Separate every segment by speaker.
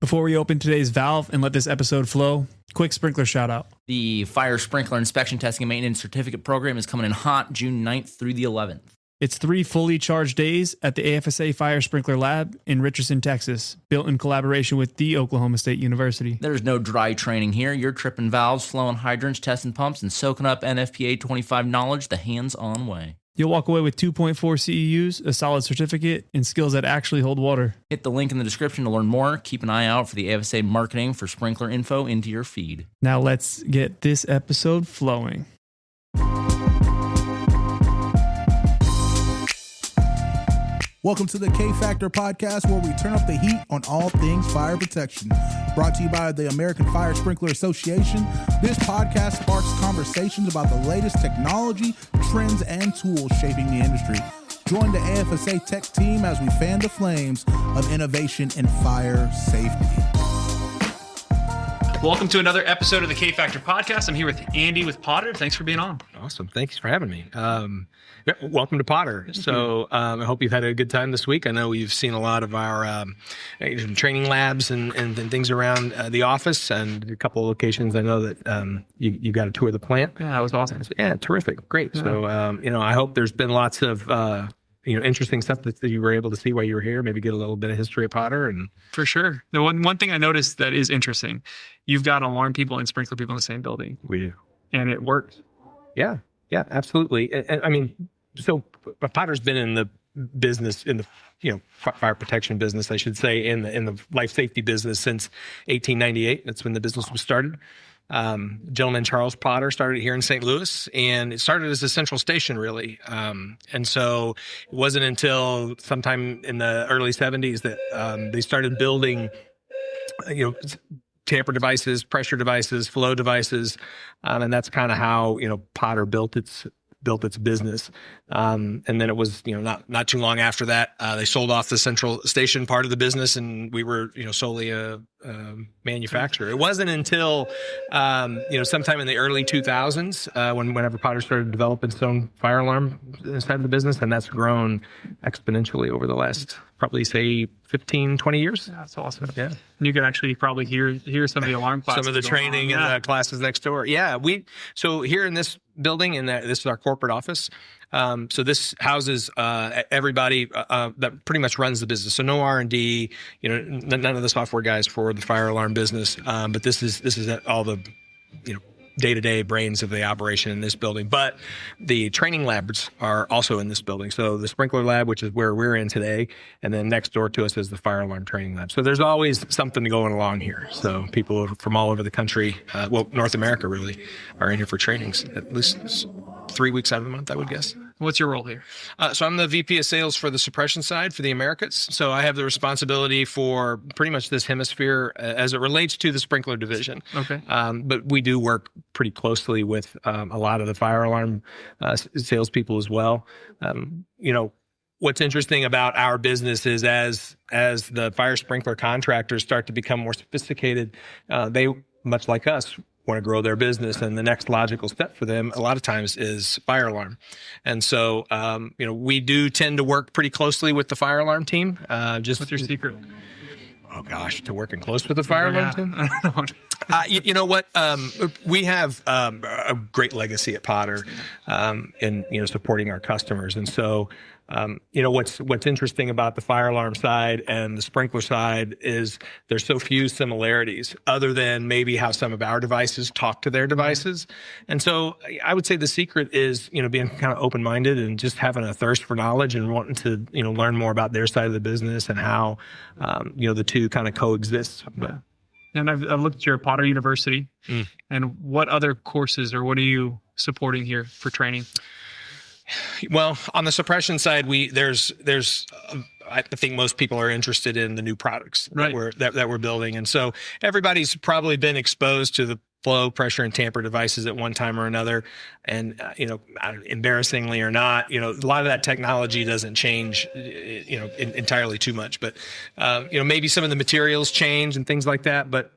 Speaker 1: Before we open today's valve and let this episode flow, quick sprinkler shout out.
Speaker 2: The Fire Sprinkler Inspection, Testing, and Maintenance Certificate Program is coming in hot June 9th through the 11th.
Speaker 1: It's 3 fully charged days at the AFSA Fire Sprinkler Lab in Richardson, Texas, built in collaboration with the Oklahoma State University.
Speaker 2: There's no dry training here. You're tripping valves, flowing hydrants, testing pumps, and soaking up NFPA 25 knowledge the hands-on way.
Speaker 1: You'll walk away with 2.4 CEUs, a solid certificate, and skills that actually hold water.
Speaker 2: Hit the link in the description to learn more. Keep an eye out for the AFSA marketing for sprinkler info into your feed.
Speaker 1: Now let's get this episode flowing.
Speaker 3: Welcome to the K-Factor podcast, where we turn up the heat on all things fire protection. Brought to you by the American Fire Sprinkler Association, this podcast sparks conversations about the latest technology, trends, and tools shaping the industry. Join the AFSA tech team as we fan the flames of innovation in fire safety.
Speaker 1: Welcome to another episode of the K-Factor podcast. I'm here with Andy with Potter. Thanks for being on.
Speaker 4: Awesome. Thanks for having me. Welcome to Potter. So I hope you've had a good time this week. I know you've seen a lot of our training labs and things around the office, and a couple of locations. I know that you got a tour of the plant.
Speaker 1: Yeah, that was awesome.
Speaker 4: Yeah, terrific. Great. Yeah. So, I hope there's been lots of interesting stuff that you were able to see while you were here. Maybe get a little bit of history of Potter. And
Speaker 1: for sure. The one thing I noticed that is interesting, you've got alarm people and sprinkler people in the same building.
Speaker 4: We do.
Speaker 1: And it worked.
Speaker 4: Yeah, absolutely. I mean, so Potter's been in the business, in the fire protection business, I should say, in the life safety business since 1898. That's when the business was started. Gentleman Charles Potter started here in St. Louis, and it started as a central station, really. And so it wasn't until sometime in the early 70s that they started building, tamper devices, pressure devices, flow devices, and that's kind of how Potter built its business. And then it was, not too long after that, they sold off the central station part of the business, and we were, solely a manufacturer. It wasn't until, sometime in the early 2000s, whenever Potter started developing its own fire alarm side of the business, and that's grown exponentially over the last, probably say 15, 20 years.
Speaker 1: Yeah, that's awesome.
Speaker 4: Yeah.
Speaker 1: And you can actually probably hear some of the alarm classes.
Speaker 4: Some of the training and the classes next door. Yeah. So here in this building, and this is our corporate office. So this houses everybody that pretty much runs the business. So no R&D, none of the software guys for the fire alarm business. But this is all the, day-to-day brains of the operation in this building. But the training labs are also in this building. So the sprinkler lab, which is where we're in today, and then next door to us is the fire alarm training lab. So there's always something going along here. So people from all over the country, North America really, are in here for trainings at least 3 weeks out of the month, I would guess.
Speaker 1: What's your role here?
Speaker 4: So I'm the VP of sales for the suppression side for the Americas. So I have the responsibility for pretty much this hemisphere as it relates to the sprinkler division.
Speaker 1: Okay.
Speaker 4: But we do work pretty closely with a lot of the fire alarm salespeople as well. What's interesting about our business is as the fire sprinkler contractors start to become more sophisticated, they, much like us, want to grow their business, and the next logical step for them a lot of times is fire alarm. And so we do tend to work pretty closely with the fire alarm team.
Speaker 1: What's your secret?
Speaker 4: Oh gosh, to working close with the fire alarm team? You know what? We have a great legacy at Potter in supporting our customers. And so what's interesting about the fire alarm side and the sprinkler side is there's so few similarities other than maybe how some of our devices talk to their devices. And so I would say the secret is, being kind of open-minded and just having a thirst for knowledge and wanting to, learn more about their side of the business and how, the two kind of coexist. But,
Speaker 1: and I've looked at your Potter University, and what other courses or what are you supporting here for training?
Speaker 4: Well, on the suppression side, there's I think most people are interested in the new products that we're building, and so everybody's probably been exposed to the flow, pressure, and tamper devices at one time or another. And embarrassingly or not, a lot of that technology doesn't change, entirely too much. But maybe some of the materials change and things like that, but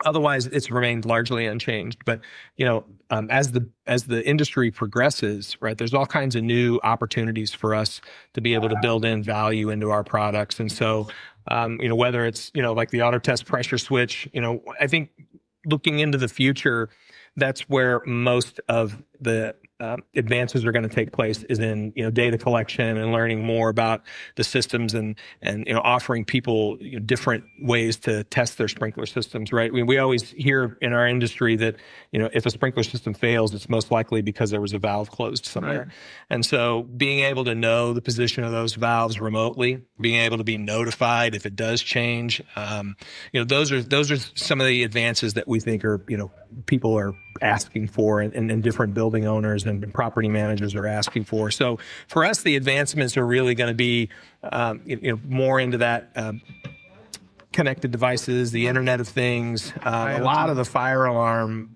Speaker 4: otherwise, it's remained largely unchanged. But as the industry progresses, right, there's all kinds of new opportunities for us to be able to build in value into our products. And so, Whether it's, like the auto test pressure switch, I think looking into the future, that's where most of the advances are going to take place, is in data collection and learning more about the systems and offering people different ways to test their sprinkler systems. Right? We always hear in our industry that if a sprinkler system fails, it's most likely because there was a valve closed somewhere. Right. And so being able to know the position of those valves remotely, being able to be notified if it does change, those are some of the advances that we think are people are asking for, and different building owners and property managers are asking for. So for us, the advancements are really going to be, more into that connected devices, the Internet of Things. A lot of the fire alarm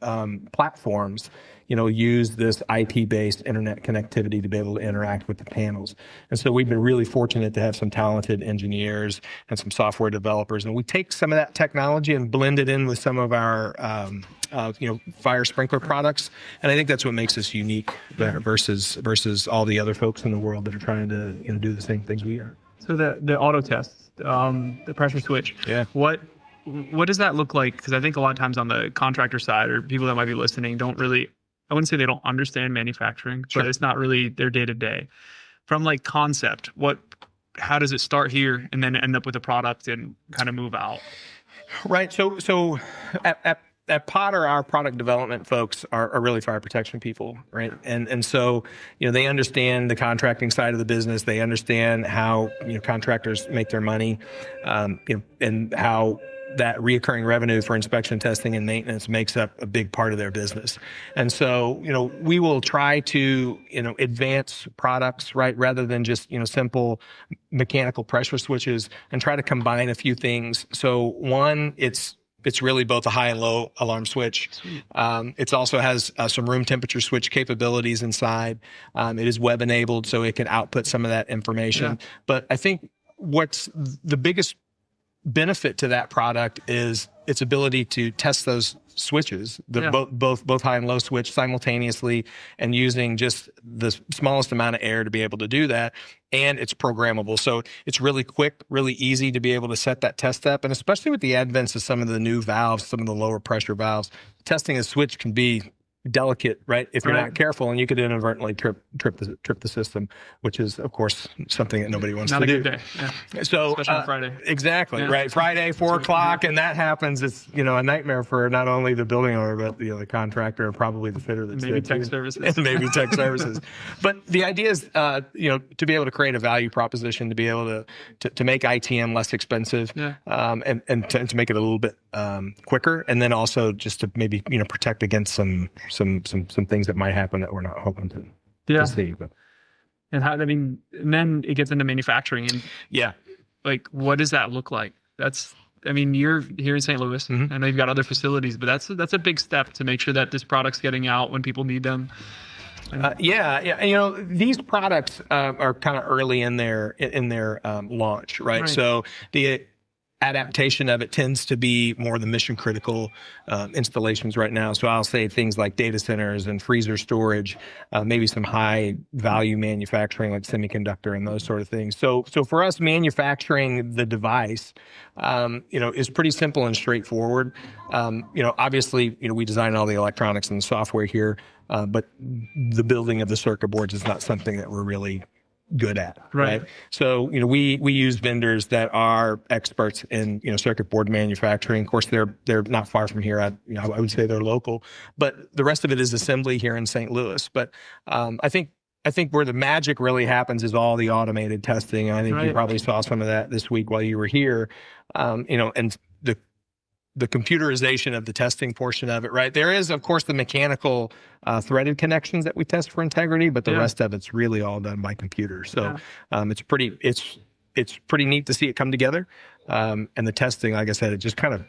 Speaker 4: platforms, use this IP-based internet connectivity to be able to interact with the panels. And so we've been really fortunate to have some talented engineers and some software developers. And we take some of that technology and blend it in with some of our, fire sprinkler products. And I think that's what makes us unique versus all the other folks in the world that are trying to, do the same things we are.
Speaker 1: So the auto tests, the pressure switch.
Speaker 4: Yeah.
Speaker 1: What does that look like? Because I think a lot of times on the contractor side, or people that might be listening, don't really, I wouldn't say they don't understand manufacturing,
Speaker 4: Sure.
Speaker 1: but it's not really their day to day. From like concept, how does it start here and then end up with a product and kind of move out?
Speaker 4: Right. So at Potter, our product development folks are really fire protection people, right? And so they understand the contracting side of the business. They understand how contractors make their money, and how that reoccurring revenue for inspection, testing, and maintenance makes up a big part of their business. And so, we will try to, advance products, right, rather than just, simple mechanical pressure switches, and try to combine a few things. So one, it's really both a high and low alarm switch. It also has some room temperature switch capabilities inside. It is web enabled, so it can output some of that information. Yeah. But I think what's the biggest benefit to that product is its ability to test those switches, both high and low switch simultaneously, and using just the smallest amount of air to be able to do that. And it's programmable. So it's really quick, really easy to be able to set that test up. And especially with the advents of some of the new valves, some of the lower pressure valves, testing a switch can be delicate, right? If you're not careful, and you could inadvertently trip the system, which is, of course, something that nobody wants to do.
Speaker 1: Not a good day. Yeah.
Speaker 4: So,
Speaker 1: especially on Friday.
Speaker 4: Exactly, yeah. Right? Friday, 4 o'clock, and that happens. It's a nightmare for not only the building owner, but the contractor, and probably the fitter that's
Speaker 1: maybe
Speaker 4: there
Speaker 1: tech
Speaker 4: too.
Speaker 1: services.
Speaker 4: And maybe tech services. But the idea is, to be able to create a value proposition, to be able to make ITM less expensive, and to make it a little bit quicker, and then also just to maybe protect against some things that might happen that we're not hoping to see. But.
Speaker 1: And then it gets into manufacturing, and like, what does that look like? You're here in St. Louis. Mm-hmm. I know you've got other facilities, but that's a big step to make sure that this product's getting out when people need them. These products are kind of early in their launch, right? So the adaptation of it tends to be more the mission critical installations right now. So I'll say things like data centers and freezer storage, maybe some high value manufacturing like semiconductor and those sort of things. So for us, manufacturing the device, is pretty simple and straightforward. Obviously, we design all the electronics and the software here, but the building of the circuit boards is not something that we're really good at, right? So, we use vendors that are experts in, circuit board manufacturing. Of course, they're not far from here. I would say they're local, but the rest of it is assembly here in St. Louis. But I think where the magic really happens is all the automated testing. And I think you probably saw some of that this week while you were here, and the computerization of the testing portion of it, right? There is, of course, the mechanical threaded connections that we test for integrity, but the rest of it's really all done by computer. So it's pretty neat to see it come together. And the testing, like I said, it just kind of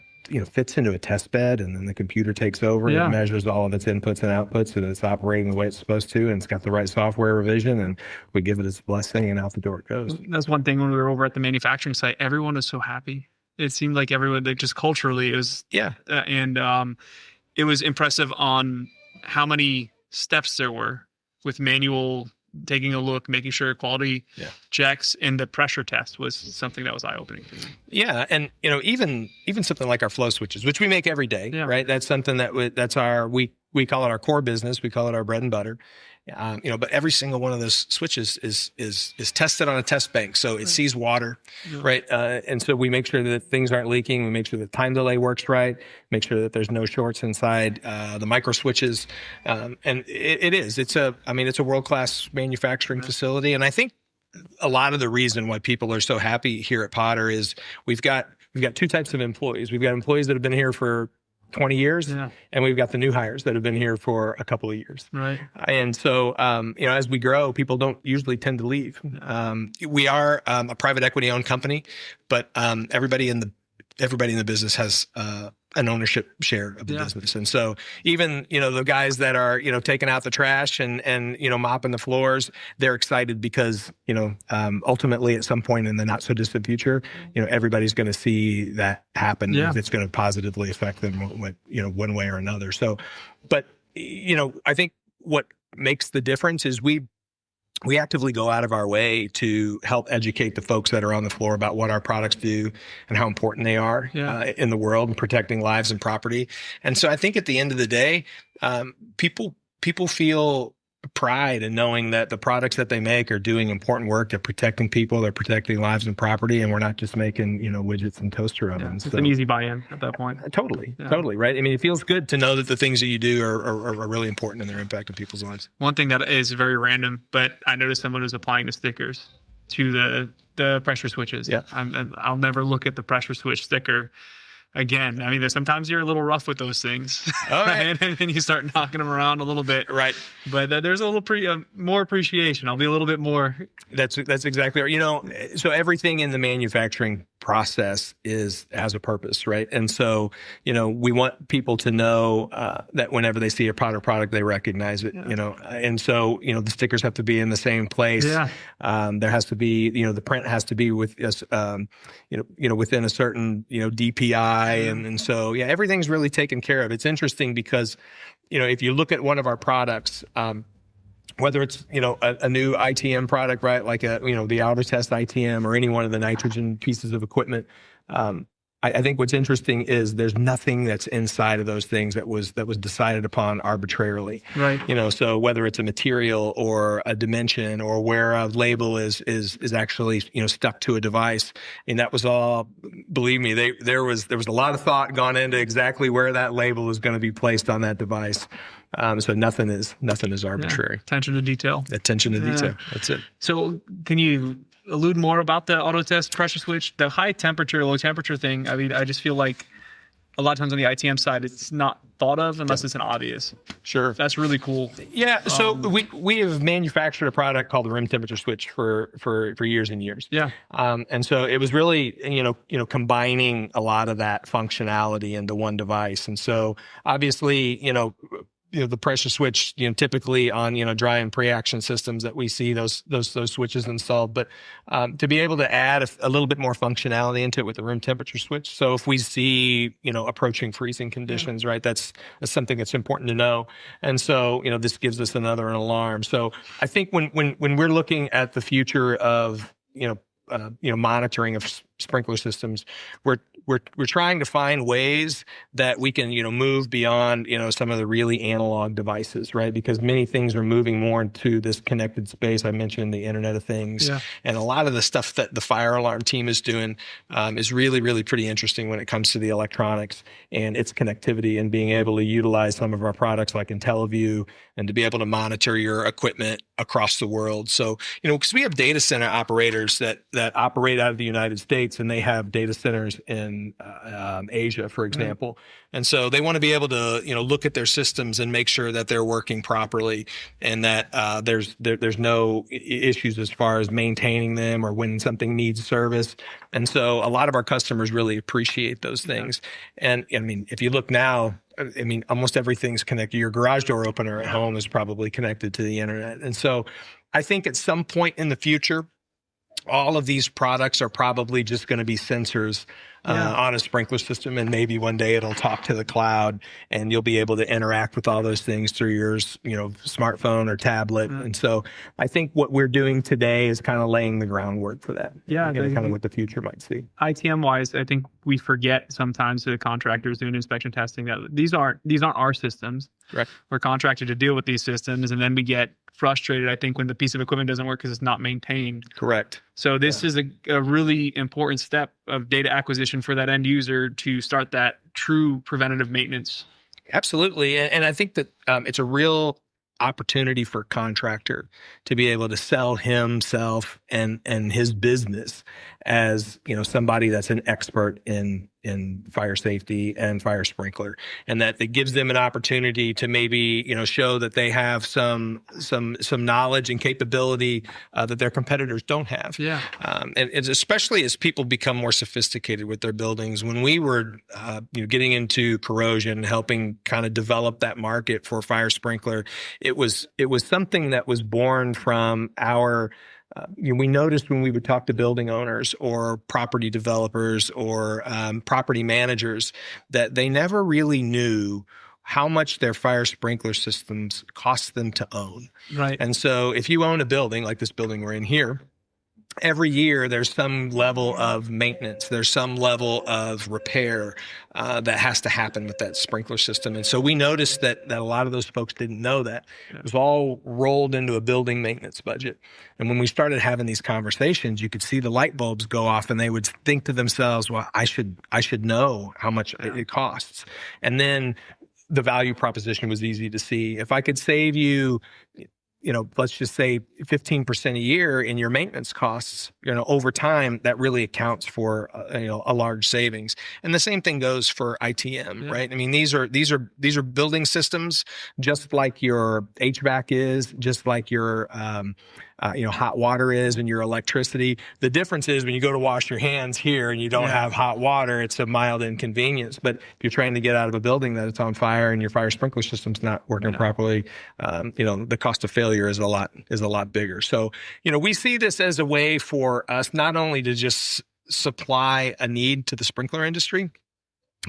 Speaker 1: fits into a test bed, and then the computer takes over and it measures all of its inputs and outputs, and it's operating the way it's supposed to, and it's got the right software revision, and we give it its blessing, and out the door it goes. That's one thing when we were over at the manufacturing site, everyone was so happy. It seemed like everyone, just culturally, it was, and it was impressive on how many steps there were with manual
Speaker 5: taking a look, making sure quality checks, and the pressure test was something that was eye-opening to me.
Speaker 1: Yeah, and even something like our flow switches, which we make every day, right? That's something that's our we call it our core business. We call it our bread and butter. But every single one of those switches is tested on a test bank, so it sees water, right? And so we make sure that things aren't leaking. We make sure that time delay works right. Make sure that there's no shorts inside the micro switches. And it's a world-class manufacturing facility. And I think a lot of the reason why people are so happy here at Potter is we've got two types of employees. We've got employees that have been here for 20 years, and we've got the new hires that have been here for a couple of years.
Speaker 5: Right.
Speaker 1: And so, as we grow, people don't usually tend to leave. We are a private equity owned company, but everybody in the business has an ownership share of the business. And so even, the guys that are, taking out the trash and mopping the floors, they're excited because, ultimately at some point in the not so distant future, everybody's going to see that happen. Yeah. It's going to positively affect them, one way or another. So, but, I think what makes the difference is we actively go out of our way to help educate the folks that are on the floor about what our products do and how important they are in the world and protecting lives and property. And so I think at the end of the day, people feel pride in knowing that the products that they make are doing important work. They're protecting people, they're protecting lives and property, and we're not just making, widgets and toaster ovens.
Speaker 5: It's an easy buy-in at that point.
Speaker 1: Totally, right? I mean, it feels good to know that the things that you do are really important in their impact on people's lives.
Speaker 5: One thing that is very random, but I noticed someone was applying the stickers to the pressure switches. Yeah. I'll never look at the pressure switch sticker again. I mean, sometimes you're a little rough with those things. All right. And then you start knocking them around a little bit. Right. But there's a little more appreciation. I'll be a little bit more.
Speaker 1: That's exactly right. So everything in the manufacturing process has a purpose, right? And so, we want people to know that whenever they see a Potter product, they recognize it, and so, the stickers have to be in the same place. Yeah. There has to be, the print has to be with us, within a certain, DPI. And so, everything's really taken care of. It's interesting because, if you look at one of our products, whether it's, a new ITM product, right? Like the AutoTest ITM or any one of the nitrogen pieces of equipment. I think what's interesting is there's nothing that's inside of those things that was decided upon arbitrarily. Right. So whether it's a material or a dimension or where a label is actually, stuck to a device. And that was all, believe me, there was a lot of thought gone into exactly where that label is going to be placed on that device. So nothing is arbitrary.
Speaker 5: Attention to detail.
Speaker 1: Attention to detail. That's it.
Speaker 5: So can you allude more about the AutoTest pressure switch, the high temperature, low temperature thing? I mean, I just feel like a lot of times on the ITM side, it's not thought of unless it's an obvious. Sure. That's really cool.
Speaker 1: Yeah. So we have manufactured a product called the room temperature switch for years and years. Yeah. And so it was really, combining a lot of that functionality into one device. And so obviously, the pressure switch, typically on, dry and pre-action systems that we see those switches installed, but to be able to add a little bit more functionality into it with the room temperature switch. So if we see, approaching freezing conditions, right, that's something that's important to know. And so, this gives us another alarm. So I think when we're looking at the future of, monitoring of sprinkler systems, we're trying to find ways that we can, move beyond, some of the really analog devices, right? Because many things are moving more into this connected space. I mentioned the Internet of Things, and a lot of the stuff that the fire alarm team is doing is really, really pretty interesting when it comes to the electronics and its connectivity and being able to utilize some of our products like IntelliView and to be able to monitor your equipment across the world. So, because we have data center operators that operate out of the United States, and they have data centers in Asia, for example. And so they want to be able to, look at their systems and make sure that they're working properly and that there's no issues as far as maintaining them or when something needs service. And so a lot of our customers really appreciate those things. And I mean, if you look now, almost everything's connected. Your garage door opener at home is probably connected to the internet. And so I think at some point in the future, all of these products are probably just going to be sensors on a sprinkler system, and maybe one day it'll talk to the cloud, and you'll be able to interact with all those things through your, smartphone or tablet. And so, I think what we're doing today is kind of laying the groundwork for that.
Speaker 5: Yeah,
Speaker 1: kind of what the future might see.
Speaker 5: ITM wise, I think we forget sometimes to the contractors doing inspection testing that these aren't our systems.
Speaker 1: Correct.
Speaker 5: We're contracted to deal with these systems, and then we get frustrated, I think, when the piece of equipment doesn't work because it's not maintained.
Speaker 1: Correct.
Speaker 5: So this is a really important step of data acquisition for that end user to start that true preventative maintenance.
Speaker 1: Absolutely. And I think that it's a real opportunity for a contractor to be able to sell himself and his business as, somebody that's an expert in fire safety and fire sprinkler, and that it gives them an opportunity to maybe, show that they have some knowledge and capability that their competitors don't have.
Speaker 5: Yeah.
Speaker 1: And it's especially as people become more sophisticated with their buildings. When we were, getting into corrosion, helping kind of develop that market for fire sprinkler, it was something that was born from our. We noticed when we would talk to building owners or property developers or property managers that they never really knew how much their fire sprinkler systems cost them to own.
Speaker 5: Right.
Speaker 1: And so if you own a building like this building we're in here, every year there's some level of maintenance, there's some level of repair that has to happen with that sprinkler system. And so we noticed that a lot of those folks didn't know that. It was all rolled into a building maintenance budget. And when we started having these conversations, you could see the light bulbs go off, and they would think to themselves, well, I should know how much it costs. And then the value proposition was easy to see. If I could save you, let's just say 15% a year in your maintenance costs, over time, that really accounts for, a large savings. And the same thing goes for ITM, right? I mean, these are building systems, just like your HVAC is, just like your, hot water is and your electricity. The difference is when you go to wash your hands here and you don't have hot water, it's a mild inconvenience. But if you're trying to get out of a building that it's on fire and your fire sprinkler system's not working properly, the cost of failure is a lot bigger. So, we see this as a way for us not only to just supply a need to the sprinkler industry,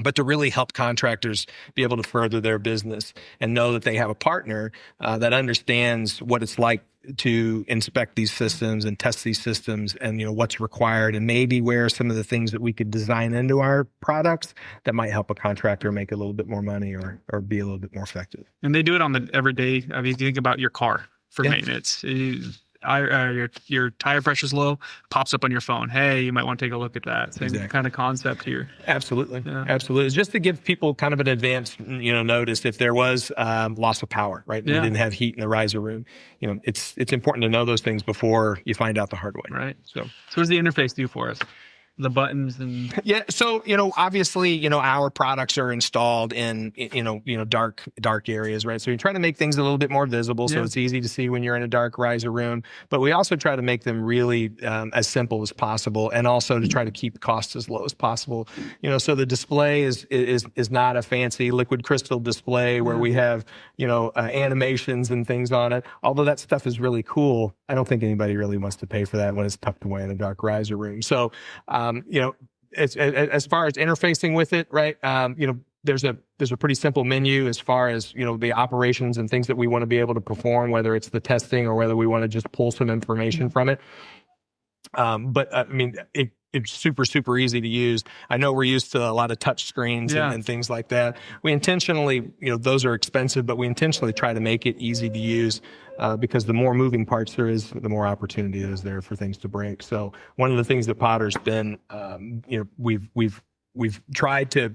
Speaker 1: but to really help contractors be able to further their business and know that they have a partner that understands what it's like to inspect these systems and test these systems, and what's required, and maybe where are some of the things that we could design into our products that might help a contractor make a little bit more money or be a little bit more effective. And
Speaker 5: they do it on the everyday. I mean, if you think about your car for maintenance. Your tire pressure's low, pops up on your phone. Hey, you might want to take a look at that. Same kind of concept here.
Speaker 1: Absolutely. Absolutely. It's just to give people kind of an advance, notice if there was loss of power, right? And you didn't have heat in the riser room. It's important to know those things before you find out the hard way.
Speaker 5: Right. So what does the interface do for us? The buttons and
Speaker 1: so obviously our products are installed in dark areas, right? So we try to make things a little bit more visible, so it's easy to see when you're in a dark riser room. But we also try to make them really as simple as possible, and also to try to keep costs as low as possible. So the display is not a fancy liquid crystal display where we have animations and things on it. Although that stuff is really cool, I don't think anybody really wants to pay for that when it's tucked away in a dark riser room. So as far as interfacing with it, right? There's a pretty simple menu as far as the operations and things that we want to be able to perform, whether it's the testing or whether we want to just pull some information from it. But it's super easy to use. I know we're used to a lot of touch screens and things like that. We intentionally, those are expensive, but we intentionally try to make it easy to use because the more moving parts there is, the more opportunity is there for things to break. So one of the things that Potter's been, we've tried to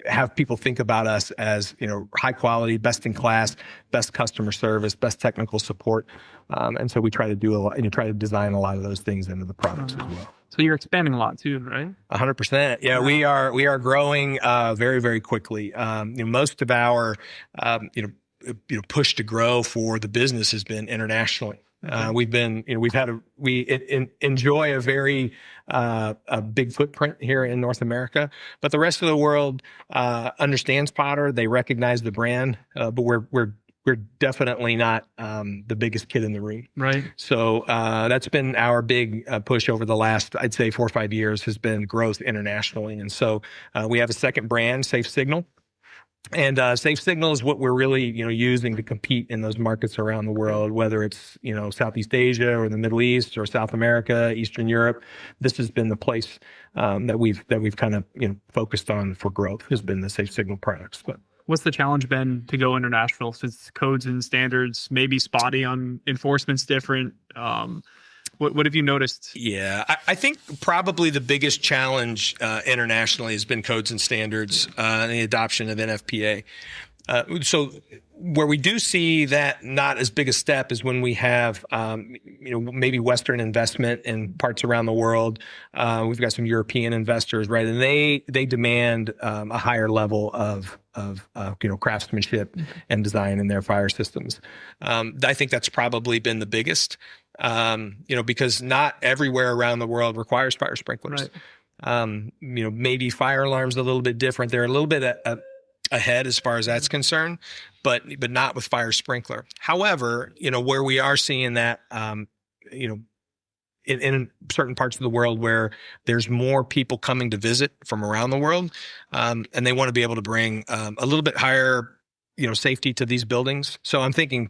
Speaker 1: have people think about us as high quality, best in class, best customer service, best technical support, and so we try to do a lot, try to design a lot of those things into the products as well.
Speaker 5: So you're expanding a lot too, right?
Speaker 1: 100%. Yeah, we are growing very, very quickly. Most of our push to grow for the business has been internationally. We enjoy a very a big footprint here in North America, but the rest of the world understands Potter. They recognize the brand, but we're we're definitely not the biggest kid in the room.
Speaker 5: Right.
Speaker 1: So that's been our big push over the last, I'd say, 4 or 5 years, has been growth internationally. And so we have a second brand, Safe Signal. And Safe Signal is what we're really, using to compete in those markets around the world, whether it's, Southeast Asia or the Middle East or South America, Eastern Europe. This has been the place that we've kind of, focused on for growth, has been the Safe Signal products. But
Speaker 5: what's the challenge been to go international, since codes and standards may be spotty on enforcement's different? What have you noticed?
Speaker 1: Yeah, I think probably the biggest challenge internationally has been codes and standards and the adoption of NFPA. So where we do see that not as big a step is when we have, maybe Western investment in parts around the world. We've got some European investors, right? And they demand a higher level of craftsmanship and design in their fire systems. I think that's probably been the biggest, because not everywhere around the world requires fire sprinklers.
Speaker 5: Right.
Speaker 1: Maybe fire alarms a little bit different. They're a little bit ahead as far as that's concerned, but not with fire sprinkler. However, where we are seeing that, in certain parts of the world where there's more people coming to visit from around the world, and they want to be able to bring a little bit higher, safety to these buildings. So I'm thinking,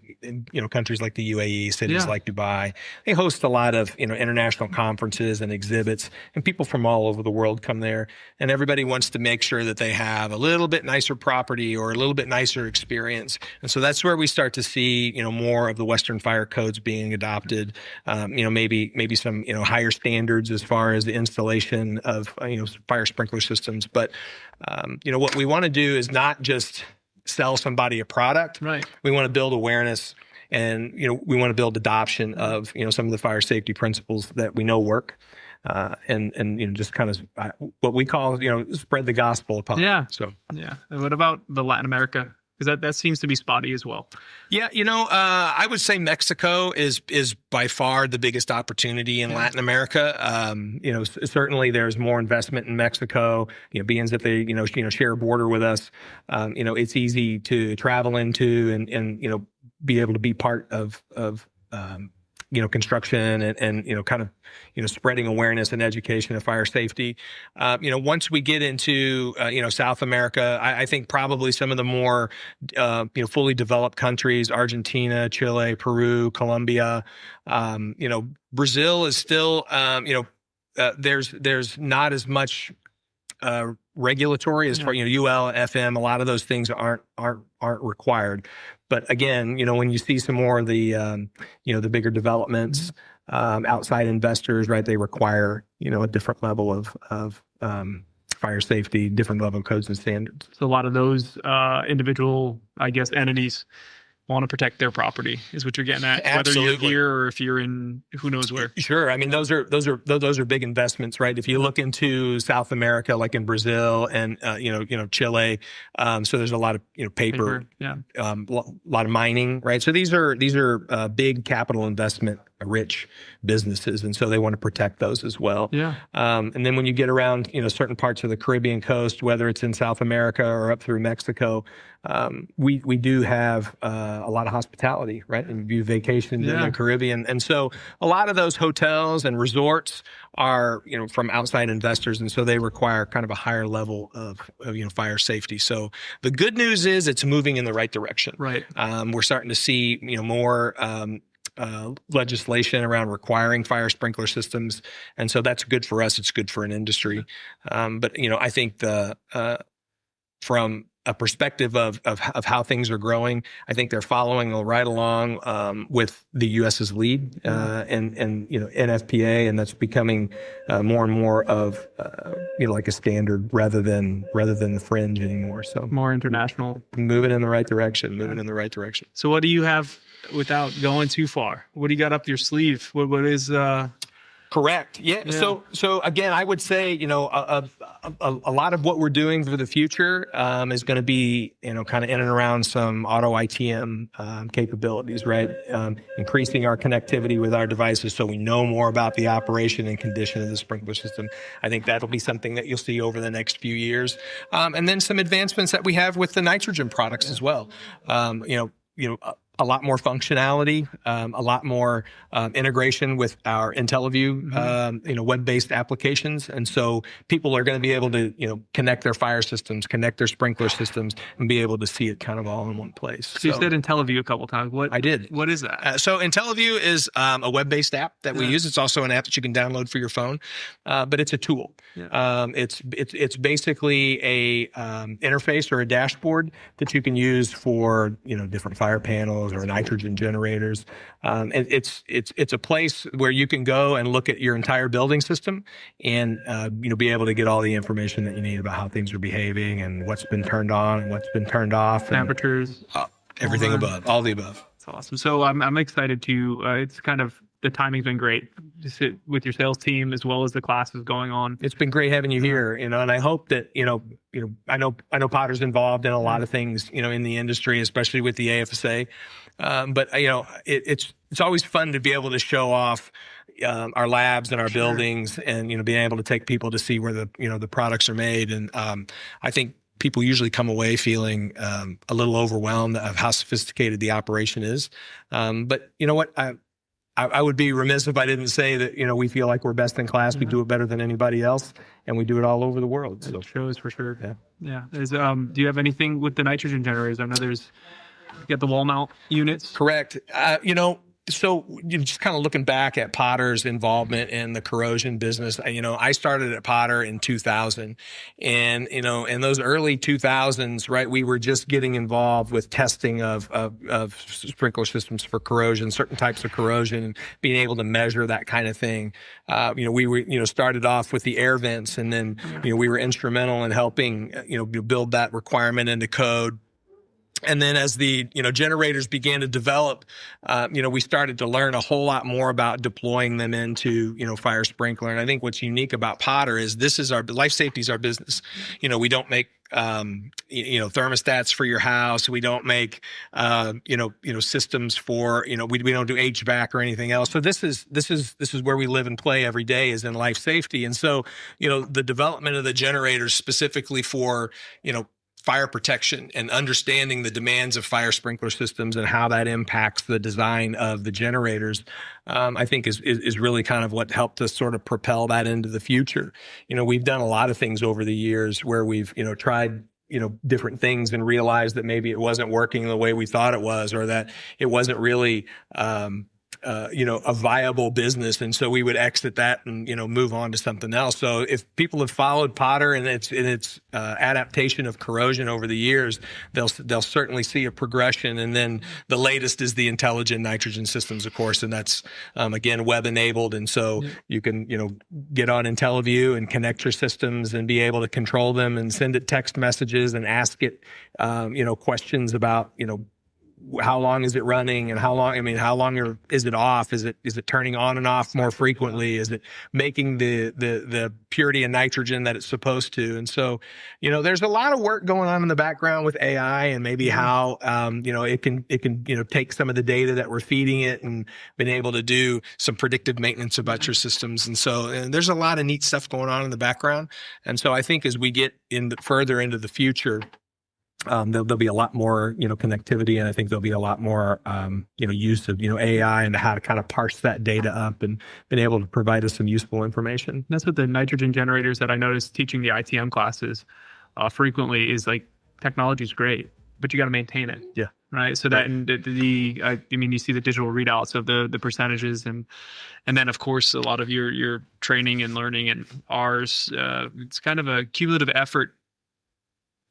Speaker 1: countries like the UAE, cities like Dubai, they host a lot of, international conferences and exhibits, and people from all over the world come there, and everybody wants to make sure that they have a little bit nicer property or a little bit nicer experience. And so that's where we start to see, more of the Western fire codes being adopted, maybe some, higher standards as far as the installation of, fire sprinkler systems. But, what we want to do is not just sell somebody a product.
Speaker 5: Right.
Speaker 1: We want to build awareness, and we want to build adoption of some of the fire safety principles that we know work, and just kind of what we call spread the gospel upon.
Speaker 5: Yeah.
Speaker 1: So
Speaker 5: yeah. And what about the Latin America? Because that seems to be spotty as well.
Speaker 1: Yeah, I would say Mexico is by far the biggest opportunity in Latin America. Certainly there's more investment in Mexico. Being that they share a border with us, it's easy to travel into and be able to be part of construction and kind of spreading awareness and education of fire safety. Once we get into South America, I think probably some of the more fully developed countries, Argentina, Chile, Peru, Colombia, Brazil is still there's not as much regulatory as far UL, FM. A lot of those things aren't required. But again, when you see some more of the the bigger developments, outside investors, right? They require a different level of fire safety, different level of codes and standards.
Speaker 5: So a lot of those individual, entities want to protect their property, is what you're getting at.
Speaker 1: Absolutely.
Speaker 5: Whether you're here or if you're in who knows where.
Speaker 1: Sure. I mean, those are big investments, right? If you look into South America, like in Brazil and Chile, so there's a lot of paper, a lot of mining, right? So these are big capital investment rich businesses, and so they want to protect those as well.
Speaker 5: Yeah.
Speaker 1: And then when you get around certain parts of the Caribbean coast, whether it's in South America or up through Mexico, we do have a lot of hospitality, right? And you vacations in the Caribbean, and so a lot of those hotels and resorts are from outside investors, and so they require kind of a higher level of fire safety. So the good news is it's moving in the right direction.
Speaker 5: Right.
Speaker 1: We're starting to see more legislation around requiring fire sprinkler systems, and so that's good for us. It's good for an industry. But I think from a perspective of how things are growing, I think they're following right along with the U.S.'s lead and NFPA, and that's becoming more and more of like a standard rather than the fringe anymore. So
Speaker 5: more international,
Speaker 1: moving in the right direction.
Speaker 5: So what do you have, without going too far? What do you got up your sleeve? What is
Speaker 1: Correct. Yeah. So again, I would say, a lot of what we're doing for the future is going to be, kind of in and around some auto ITM capabilities, right? Increasing our connectivity with our devices so we know more about the operation and condition of the sprinkler system. I think that'll be something that you'll see over the next few years. And then some advancements that we have with the nitrogen products as well.
Speaker 4: a lot more functionality, a lot more integration with our IntelliView, web-based applications. And so people are going to be able to, connect their fire systems, connect their sprinkler systems, and be able to see it kind of all in one place.
Speaker 5: So you said IntelliView a couple times.
Speaker 4: I did.
Speaker 5: What is that?
Speaker 4: So IntelliView is a web-based app that we use. It's also an app that you can download for your phone, but it's a tool. Yeah. It's basically a interface or a dashboard that you can use for different fire panels or nitrogen generators. And it's a place where you can go and look at your entire building system and be able to get all the information that you need about how things are behaving and what's been turned on and what's been turned off.
Speaker 5: Temperatures.
Speaker 4: Everything above, all the above.
Speaker 5: That's awesome. So I'm excited to, it's kind of, the timing's been great to sit with your sales team as well as the classes going on.
Speaker 4: It's been great having you here, and I hope that, I know Potter's involved in a lot of things, in the industry, especially with the AFSA. But it's always fun to be able to show off our labs and our buildings and, being able to take people to see where the products are made. And I think people usually come away feeling a little overwhelmed of how sophisticated the operation is. But you know what? I would be remiss if I didn't say that, we feel like we're best in class. We do it better than anybody else, and we do it all over the world. So
Speaker 5: it shows for sure.
Speaker 4: Yeah.
Speaker 5: Do you have anything with the nitrogen generators? I know you got the wall mount units.
Speaker 4: Correct. So just kind of looking back at Potter's involvement in the corrosion business, I started at Potter in 2000, and in those early 2000s, right, we were just getting involved with testing of sprinkler systems for corrosion, certain types of corrosion, and being able to measure that kind of thing. We were started off with the air vents, and then we were instrumental in helping build that requirement into code. And then as the, generators began to develop, we started to learn a whole lot more about deploying them into, fire sprinkler. And I think what's unique about Potter is this is our life safety is our business. We don't make, thermostats for your house. We don't make, systems for, we don't do HVAC or anything else. So this is where we live and play every day, is in life safety. And so, the development of the generators specifically for, fire protection and understanding the demands of fire sprinkler systems and how that impacts the design of the generators, I think is really kind of what helped us sort of propel that into the future. We've done a lot of things over the years where we've, tried, different things and realized that maybe it wasn't working the way we thought it was, or that it wasn't really, a viable business. And so we would exit that and, move on to something else. So if people have followed Potter and its adaptation of corrosion over the years, they'll certainly see a progression. And then the latest is the intelligent nitrogen systems, of course, and that's, again, web enabled. And so you can, get on IntelliView and connect your systems and be able to control them and send it text messages and ask it, questions about, how long is it running, and how long is it off? Is it turning on and off more frequently? Is it making the purity of nitrogen that it's supposed to? And so, there's a lot of work going on in the background with AI and maybe how, it can, take some of the data that we're feeding it and been able to do some predictive maintenance about your systems. And so there's a lot of neat stuff going on in the background. And so I think as we get further into the future, there'll be a lot more, connectivity, and I think there'll be a lot more, use of, AI and how to kind of parse that data up and been able to provide us some useful information.
Speaker 5: That's what the nitrogen generators that I noticed teaching the ITM classes frequently is like, technology is great, but you got to maintain it.
Speaker 4: Yeah.
Speaker 5: Right. So that, and you see the digital readouts of the percentages, and then of course a lot of your training and learning and ours. It's kind of a cumulative effort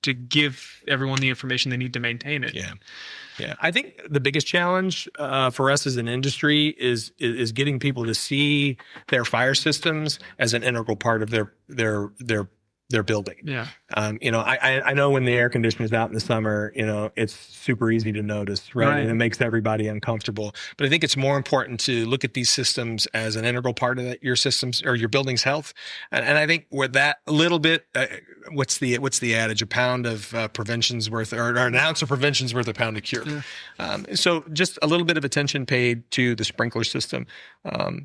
Speaker 5: to give everyone the information they need to maintain it.
Speaker 4: Yeah. I think the biggest challenge for us as an industry is getting people to see their fire systems as an integral part of their building.
Speaker 5: Yeah.
Speaker 4: I know when the air conditioner's out in the summer, it's super easy to notice, right? And it makes everybody uncomfortable. But I think it's more important to look at these systems as an integral part of your systems or your building's health. And I think with that a little bit, what's the adage? A pound of prevention's worth, or an ounce of prevention's worth a pound of cure. Yeah. So just a little bit of attention paid to the sprinkler system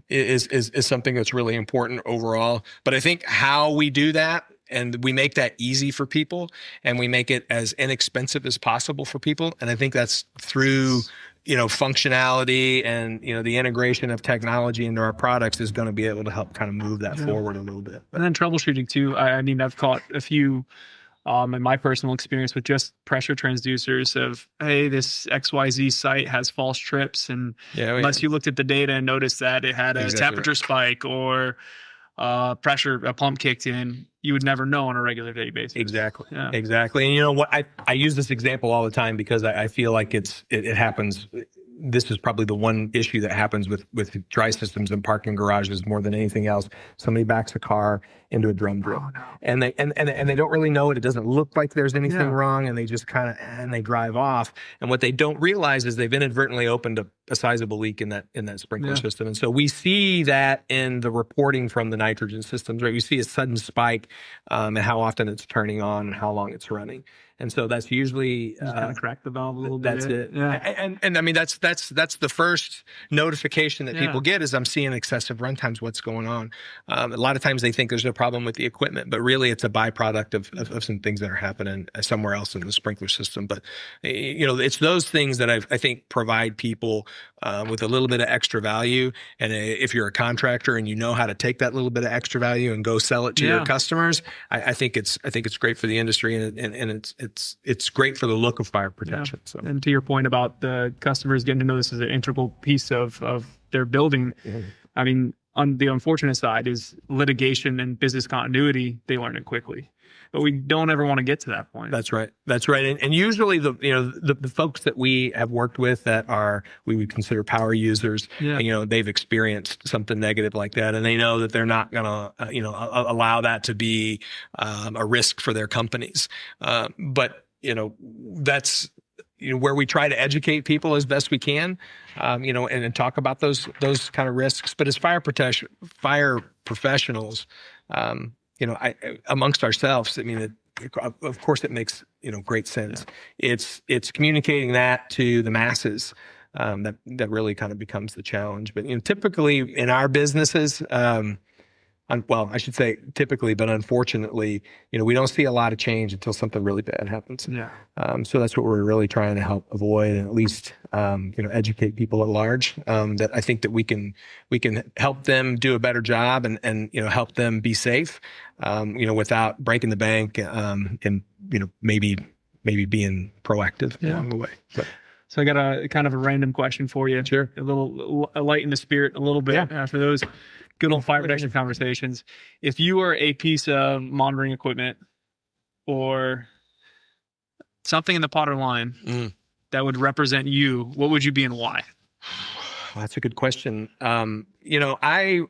Speaker 4: is something that's really important overall. But I think how we do that And we make that easy for people, and we make it as inexpensive as possible for people. And I think that's through, functionality and, the integration of technology into our products is going to be able to help kind of move that forward a little bit.
Speaker 5: And then troubleshooting too. I mean, I've caught a few in my personal experience with just pressure transducers of, hey, this XYZ site has false trips. And unless you looked at the data and noticed that it had a temperature spike or a pump kicked in, you would never know on a regular day basis.
Speaker 4: Exactly. Yeah. Exactly. And you know what? I use this example all the time because I feel like it happens. This is probably the one issue that happens with dry systems and parking garages more than anything else. Somebody backs a car into a drum drill, and they don't really know it. It doesn't look like there's anything wrong, and they just and they drive off. And what they don't realize is they've inadvertently opened a sizable leak in that sprinkler system. And so we see that in the reporting from the nitrogen systems, right? You see a sudden spike, and how often it's turning on and how long it's running. And so that's usually
Speaker 5: kind of crack the valve a little bit.
Speaker 4: That's it. Yeah. And I mean that's the first notification that people get is I'm seeing excessive runtimes. What's going on? A lot of times they think there's a problem with the equipment, but really it's a byproduct of some things that are happening somewhere else in the sprinkler system. But it's those things that I think provide people with a little bit of extra value. And if you're a contractor and you know how to take that little bit of extra value and go sell it to your customers, I think it's great for the industry, and it's great for the look of fire protection. So.
Speaker 5: And to your point about the customers getting to know this as an integral piece of their building, I mean, on the unfortunate side is litigation and business continuity. They learn it quickly, but we don't ever want to get to that point.
Speaker 4: That's right. And usually the folks that we have worked with that we would consider power users, they've experienced something negative like that, and they know that they're not going to allow that to be a risk for their companies. But that's where we try to educate people as best we can, and talk about those kind of risks. But as fire professionals, amongst ourselves, I mean, of course, it makes great sense. Yeah. It's communicating that to the masses that really kind of becomes the challenge. But typically in our businesses, I should say typically, but unfortunately, we don't see a lot of change until something really bad happens. Yeah. So that's what we're really trying to help avoid, and at least educate people at large. That I think that we can help them do a better job and help them be safe, without breaking the bank, and maybe being proactive along the way. But,
Speaker 5: so I got a kind of a random question for you.
Speaker 4: Sure.
Speaker 5: A little lighten the spirit a little bit for those good old fire protection conversations. If you were a piece of monitoring equipment or something in the Potter line that would represent you, what would you be and why?
Speaker 4: Well, that's a good question. I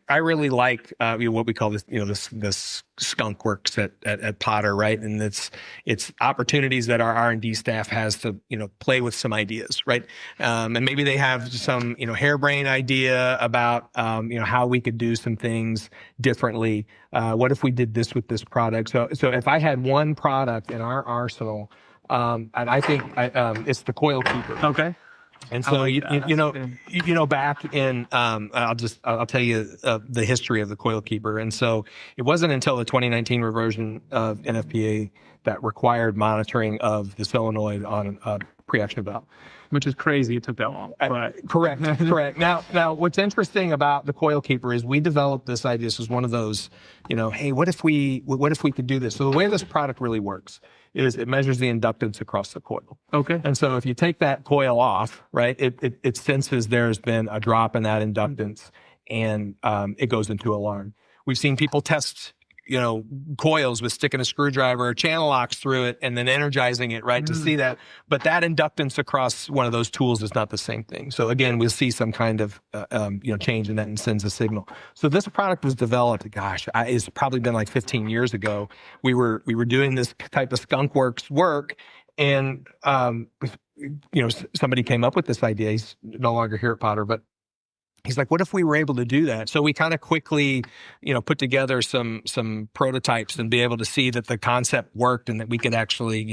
Speaker 4: really like what we call this skunk works at Potter, right? And it's opportunities that our R&D staff has to play with some ideas, right? And maybe they have some harebrained idea about how we could do some things differently. What if we did this with this product? So if I had one product in our arsenal, and I think it's the coil keeper.
Speaker 5: Okay.
Speaker 4: And so, back in, I'll tell you the history of the coil keeper. And so it wasn't until the 2019 reversion of NFPA that required monitoring of the solenoid on a pre-action valve.
Speaker 5: Which is crazy. It took that long. But.
Speaker 4: Correct. Now, what's interesting about the coil keeper is we developed this idea. This was one of those, hey, what if we could do this? So the way this product really works is it measures the inductance across the coil.
Speaker 5: Okay.
Speaker 4: And so if you take that coil off, right, it senses there's been a drop in that inductance, and it goes into alarm. We've seen people test coils with sticking a screwdriver or channel locks through it and then energizing it, right, to see that. But that inductance across one of those tools is not the same thing. So again, we'll see some kind of, change in that and sends a signal. So this product was developed, it's probably been like 15 years ago. We were doing this type of skunk works work, and, somebody came up with this idea. He's no longer here at Potter, but he's like, what if we were able to do that? So we kind of quickly, put together some prototypes and be able to see that the concept worked and that we could actually,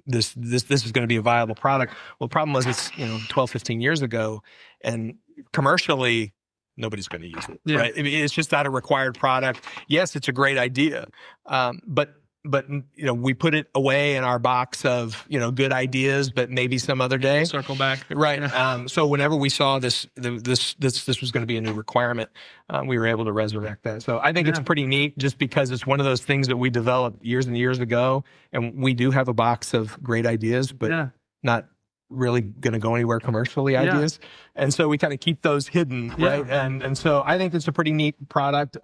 Speaker 4: this is going to be a viable product. Well, the problem was it's, 12, 15 years ago, and commercially,
Speaker 1: nobody's going to use it, right? I mean, it's just not a required product. Yes, it's a great idea, but we put it away in our box of good ideas, but maybe some other day
Speaker 5: circle back,
Speaker 1: right? So whenever we saw this was going to be a new requirement, we were able to resurrect that. So I think it's pretty neat, just because it's one of those things that we developed years and years ago, and we do have a box of great ideas, but not really going to go anywhere commercially ideas, and so we kind of keep those hidden, right? And so I think it's a pretty neat product.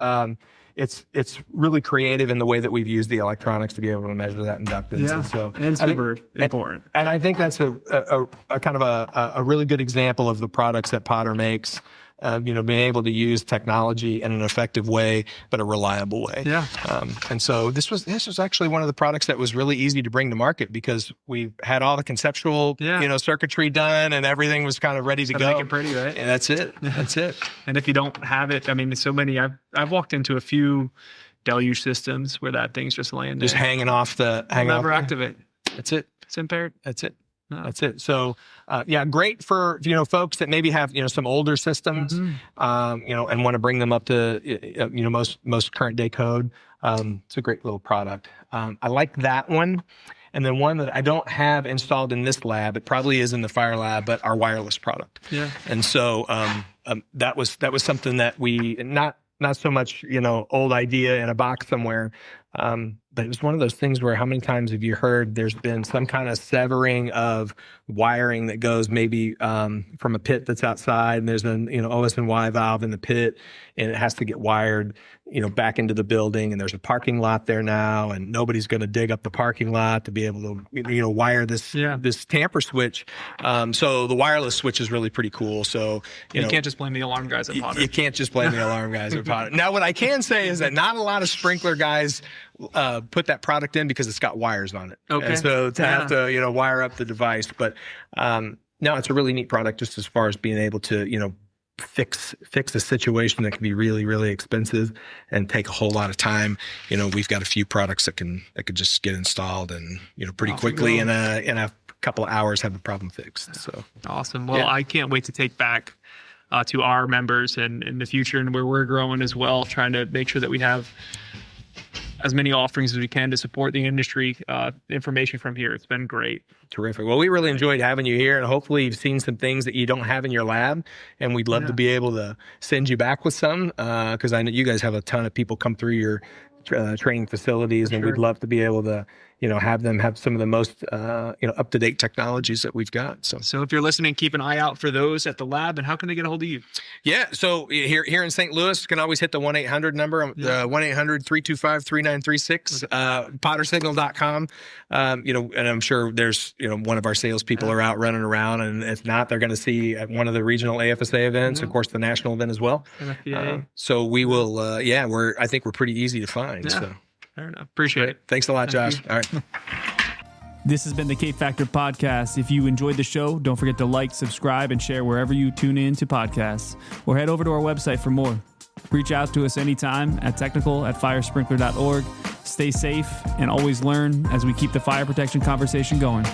Speaker 1: It's really creative in the way that we've used the electronics to be able to measure that inductance.
Speaker 5: And super important.
Speaker 1: And I think that's a kind of a really good example of the products that Potter makes. Being able to use technology in an effective way, but a reliable way. And so this was actually one of the products that was really easy to bring to market, because we had all the conceptual, circuitry done, and everything was kind of ready to go.
Speaker 5: Make it pretty, right?
Speaker 1: And that's it. That's it.
Speaker 5: And if you don't have it, I mean, there's so many. I've walked into a few deluge systems where that thing's just laying there,
Speaker 1: just hanging off.
Speaker 5: Never activate.
Speaker 1: That's it.
Speaker 5: It's impaired.
Speaker 1: That's it. No. That's it. So, great for folks that maybe have some older systems, and want to bring them up to most current day code. It's a great little product. I like that one, and then one that I don't have installed in this lab. It probably is in the fire lab, but our wireless product. And so that was something that we not so much old idea in a box somewhere. But it was one of those things where, how many times have you heard there's been some kind of severing of wiring that goes maybe from a pit that's outside, and there's an OS and Y valve in the pit, and it has to get wired back into the building, and there's a parking lot there now, and nobody's going to dig up the parking lot to be able to wire this tamper switch. So the wireless switch is really pretty cool. So
Speaker 5: you can't just blame the alarm guys at Potter.
Speaker 1: You can't just blame the alarm guys at Potter. Now, what I can say is that not a lot of sprinkler guys put that product in because it's got wires on it.
Speaker 5: Okay.
Speaker 1: And so to have to wire up the device, but no, it's a really neat product, just as far as being able to fix a situation that can be really, really expensive and take a whole lot of time. We've got a few products that could just get installed and pretty quickly in a couple of hours have the problem fixed. So
Speaker 5: awesome. Well, I can't wait to take back to our members and in the future, and where we're growing as well, trying to make sure that we have as many offerings as we can to support the industry. Information from here, it's been great.
Speaker 1: Terrific. Well, we really enjoyed having you here, and hopefully you've seen some things that you don't have in your lab, and we'd love to be able to send you back with some, because I know you guys have a ton of people come through your training facilities, and we'd love to be able to have them have some of the most up-to-date technologies that we've got.
Speaker 5: So if you're listening, keep an eye out for those at the lab. And how can they get a hold of you?
Speaker 1: Yeah, so here in St. Louis, you can always hit the 1-800 number, 1-800-325-3936, pottersignal.com. And I'm sure there's one of our salespeople are out running around, and if not, they're going to see at one of the regional AFSA events, of course, the national event as well. So we will. I think we're pretty easy to find. So.
Speaker 5: Fair enough. Appreciate it.
Speaker 1: Thanks a lot, Josh. All right.
Speaker 6: This has been the Kaempfer Podcast. If you enjoyed the show, don't forget to like, subscribe, and share wherever you tune in to podcasts, or head over to our website for more. Reach out to us anytime at technical@firesprinkler.org. Stay safe and always learn as we keep the fire protection conversation going.